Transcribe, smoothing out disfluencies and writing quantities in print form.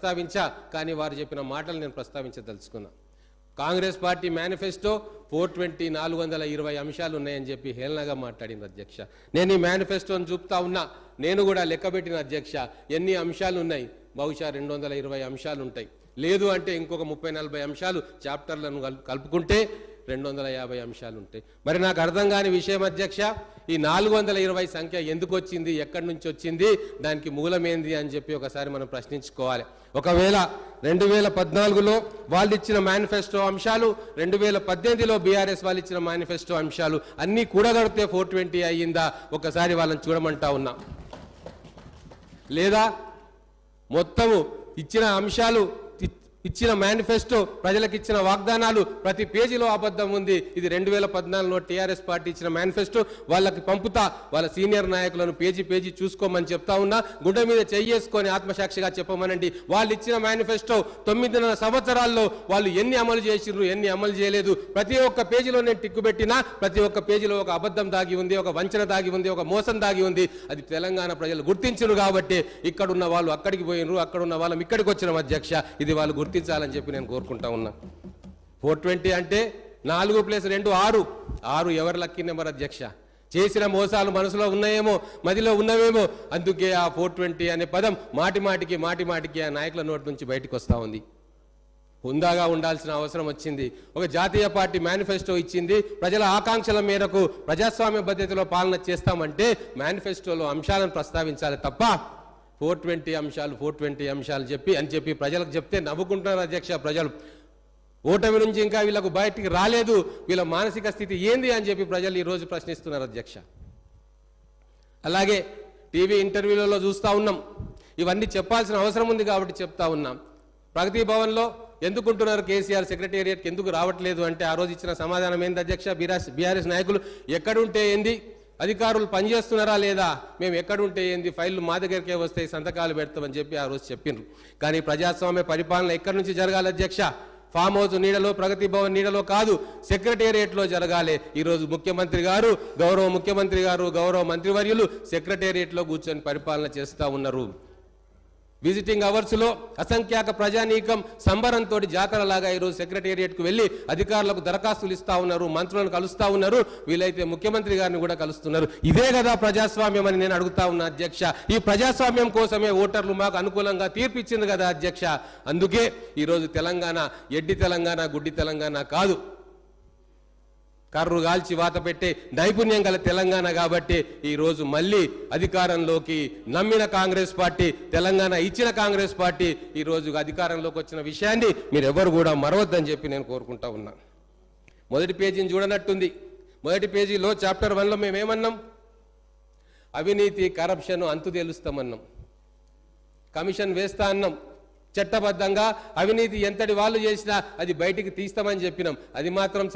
ప్రస్తావించా, కానీ వారు చెప్పిన మాటలు నేను ప్రస్తావించదలుచుకున్నా. కాంగ్రెస్ పార్టీ మేనిఫెస్టో 420 420 అంశాలు ఉన్నాయని చెప్పి హేళనగా మాట్లాడింది అధ్యక్ష. నేను ఈ మేనిఫెస్టోని చూపుతా ఉన్నా, నేను కూడా లెక్కబెట్టిన అధ్యక్ష ఎన్ని అంశాలు ఉన్నాయి. బహుశా 220 అంశాలు ఉంటాయి. లేదు అంటే ఇంకొక 30-40 అంశాలు చాప్టర్లను కలుపుకుంటే 250 అంశాలు ఉంటాయి. మరి నాకు అర్థం కాని విషయం అధ్యక్ష, ఈ 420 సంఖ్య ఎందుకు వచ్చింది, ఎక్కడి నుంచి వచ్చింది, దానికి మూలమేంది అని చెప్పి ఒకసారి మనం ప్రశ్నించుకోవాలి. ఒకవేళ 2014లో వాళ్ళు ఇచ్చిన మేనిఫెస్టో అంశాలు, 2018లో బీఆర్ఎస్ వాళ్ళు ఇచ్చిన మేనిఫెస్టో అంశాలు అన్నీ కూడగడితే 420 అయ్యిందా ఒకసారి వాళ్ళని చూడమంటా ఉన్నా. లేదా మొత్తము ఇచ్చిన అంశాలు, ఇచ్చిన మేనిఫెస్టో, ప్రజలకు ఇచ్చిన వాగ్దానాలు ప్రతి పేజీలో అబద్ధం ఉంది. ఇది 2014లో టీఆర్ఎస్ పార్టీ ఇచ్చిన మేనిఫెస్టో. వాళ్ళకి పంపుతా, వాళ్ళ సీనియర్ నాయకులను పేజీ చూసుకోమని చెప్తా ఉన్నా. గుండె మీద చెయ్యేసుకొని ఆత్మసాక్షిగా చెప్పమనండి. వాళ్ళు ఇచ్చిన మేనిఫెస్టో 9 సంవత్సరాల్లో వాళ్ళు ఎన్ని అమలు చేసిర్రు, ఎన్ని అమలు చేయలేదు, ప్రతి ఒక్క పేజీలో నేను టిక్కు పెట్టినా ప్రతి ఒక్క పేజీలో ఒక అబద్ధం దాగి ఉంది, ఒక వంచన దాగి ఉంది, ఒక మోసం దాగి ఉంది. అది తెలంగాణ ప్రజలు గుర్తించరు కాబట్టి ఇక్కడున్న వాళ్ళు అక్కడికి పోయినరు, అక్కడున్న వాళ్ళం ఇక్కడికి వచ్చిన అధ్యక్ష. ఇది వాళ్ళు గుర్తించాలని చెప్పి నేను కోరుకుంటా ఉన్నా. 420 అంటే 4 + 2 6. 6 ఎవరి లక్కీ నెంబర్ అధ్యక్ష? చేసిన మోసాలు మనసులో ఉన్నాయేమో, మదిలో ఉన్నవేమో, అందుకే ఆ 420 అనే పదం మాటిమాటికి ఆ నాయకుల నోటి నుంచి బయటకు వస్తూ ఉంది. హుందాగా ఉండాల్సిన అవసరం వచ్చింది. ఒక జాతీయ పార్టీ మేనిఫెస్టో ఇచ్చింది, ప్రజల ఆకాంక్షల మేరకు ప్రజాస్వామ్య పద్ధతిలో పాలన చేస్తామంటే మేనిఫెస్టోలో అంశాలను ప్రస్తావించాలి తప్ప 420 అంశాలు చెప్పి ప్రజలకు చెప్తే నవ్వుకుంటున్నారు అధ్యక్ష. ప్రజలు ఓటమి నుంచి ఇంకా వీళ్ళకు బయటికి రాలేదు, వీళ్ళ మానసిక స్థితి ఏంది అని చెప్పి ప్రజలు ఈరోజు ప్రశ్నిస్తున్నారు అధ్యక్ష. అలాగే టీవీ ఇంటర్వ్యూలలో చూస్తూ ఉన్నాం, ఇవన్నీ చెప్పాల్సిన అవసరం ఉంది కాబట్టి చెప్తా ఉన్నాం. ప్రగతి భవన్లో ఎందుకుంటున్నారు కేసీఆర్ సెక్రటేరియట్కి ఎందుకు రావట్లేదు అంటే ఆ రోజు ఇచ్చిన సమాధానం ఏంది అధ్యక్ష? బీఆర్ఎస్ నాయకులు ఎక్కడుంటే ఏంది, అధికారులు పనిచేస్తున్నారా లేదా, మేము ఎక్కడుంటే ఏంది, ఫైళ్లు మా దగ్గరికే వస్తాయి, సంతకాలు పెడతామని చెప్పి ఆ రోజు చెప్పిండ్రు. కానీ ప్రజాస్వామ్య పరిపాలన ఎక్కడి నుంచి జరగాలి అధ్యక్ష? ఫామ్ హౌస్ నీడలో, ప్రగతి భవన్ నీడలో కాదు, సెక్రటేరియట్లో జరగాలి. ఈరోజు ముఖ్యమంత్రి గారు, గౌరవ ముఖ్యమంత్రి గారు, గౌరవ మంత్రివర్యులు సెక్రటేరియట్లో కూర్చొని పరిపాలన చేస్తూ ఉన్నారు. విజిటింగ్ అవర్స్లో అసంఖ్యాక ప్రజానీకం సంబరంతో జాతరలాగా ఈరోజు సెక్రటేరియట్కు వెళ్ళి అధికారులకు దరఖాస్తులు ఇస్తా ఉన్నారు, మంత్రులను కలుస్తూ ఉన్నారు, వీలైతే ముఖ్యమంత్రి గారిని కూడా కలుస్తున్నారు. ఇదే కదా ప్రజాస్వామ్యం అని నేను అడుగుతా ఉన్నా అధ్యక్ష. ఈ ప్రజాస్వామ్యం కోసమే ఓటర్లు మాకు అనుకూలంగా తీర్పిచ్చింది కదా అధ్యక్ష. అందుకే ఈరోజు తెలంగాణ ఎడ్డి తెలంగాణ, గుడ్డి తెలంగాణ కాదు, కర్రు గాల్చి వాత పెట్టే నైపుణ్యం గల తెలంగాణ. కాబట్టి ఈరోజు మళ్ళీ అధికారంలోకి నమ్మిన కాంగ్రెస్ పార్టీ, తెలంగాణ ఇచ్చిన కాంగ్రెస్ పార్టీ ఈరోజు అధికారంలోకి వచ్చిన విషయాన్ని మీరెవరు కూడా మరవద్దని చెప్పి నేను కోరుకుంటా ఉన్నా. మొదటి పేజీని చూడనట్టుంది. మొదటి పేజీలో చాప్టర్ 1లో మేమేమన్నాం? అవినీతి, కరప్షన్ అంతు తేలుస్తామన్నాం, కమిషన్ వేస్తా అన్నాం, చట్టబద్ధంగా అవినీతి ఎంతటి వాళ్ళు చేసినా అది బయటికి తీస్తామని చెప్పినాం. అది మాత్రం